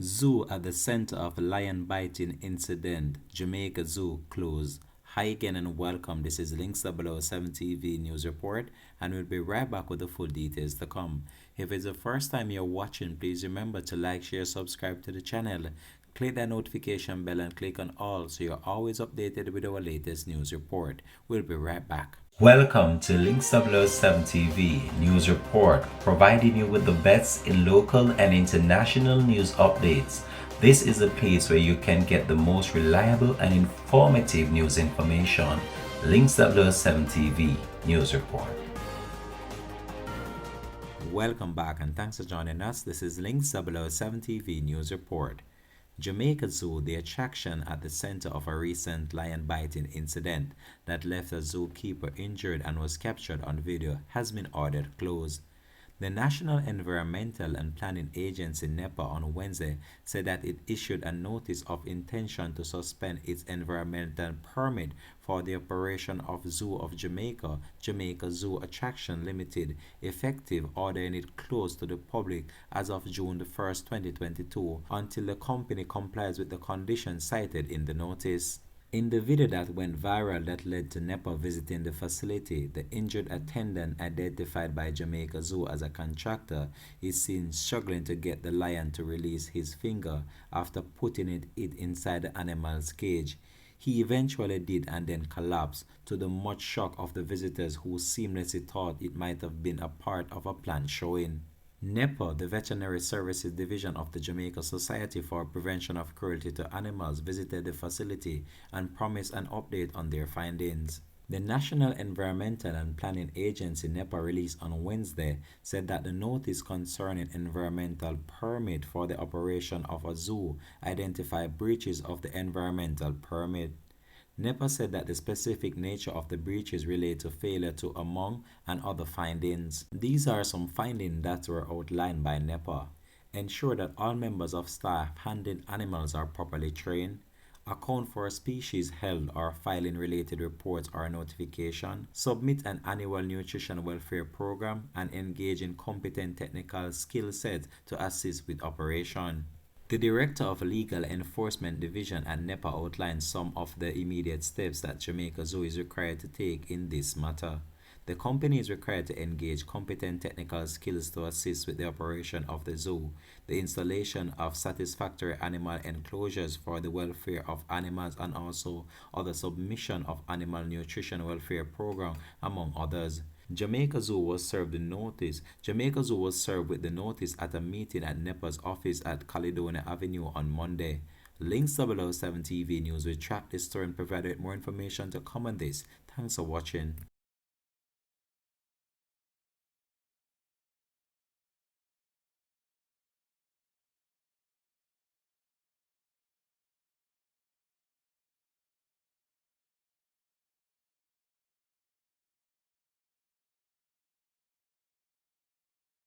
Zoo at the center of lion biting incident. Jamaica Zoo closed. Hi again and welcome. This is Links 007 TV News Report, and we'll be right back with the full details to come. If it's the first time you're watching, please remember to like, share, subscribe to the channel. Click that notification bell and click on all so you're always updated with our latest news report. We'll be right back. Welcome to Links 007 TV News Report, providing you with the best in local and international news updates. This is a place where you can get the most reliable and informative news information. Links 007 TV News Report. Welcome back and thanks for joining us. This is Links 007 TV News Report. Jamaica Zoo, the attraction at the center of a recent lion biting incident that left a zookeeper injured and was captured on video, has been ordered closed. The National Environmental and Planning Agency NEPA on Wednesday said that it issued a notice of intention to suspend its environmental permit for the operation of Zoo of Jamaica, Jamaica Zoo Attraction Limited, effective ordering it closed to the public as of June 1st, 2022, until the company complies with the conditions cited in the notice. In the video that went viral that led to NEPA visiting the facility, the injured attendant, identified by Jamaica Zoo as a contractor, is seen struggling to get the lion to release his finger after putting it inside the animal's cage. He eventually did and then collapsed, to the much shock of the visitors who seamlessly thought it might have been a part of a planned showing. NEPA, the Veterinary Services Division of the Jamaica Society for Prevention of Cruelty to Animals, visited the facility and promised an update on their findings. The National Environmental and Planning Agency NEPA released on Wednesday said that the notice concerning environmental permit for the operation of a zoo identified breaches of the environmental permit. NEPA said that the specific nature of the breaches relate to failure to, among and other findings. These are some findings that were outlined by NEPA. Ensure that all members of staff handling animals are properly trained. Account for species held or filing related reports or notification. Submit an annual nutrition welfare program and engage in competent technical skill sets to assist with operation. The Director of Legal Enforcement Division at NEPA outlined some of the immediate steps that Jamaica Zoo is required to take in this matter. The company is required to engage competent technical skills to assist with the operation of the zoo, the installation of satisfactory animal enclosures for the welfare of animals, and also other submission of animal nutrition welfare program, among others. Jamaica Zoo was served with the notice at a meeting at NEPA's office at Caledonia Avenue on Monday. Links 007 TV News will track this story and provide more information to come on this. Thanks for watching.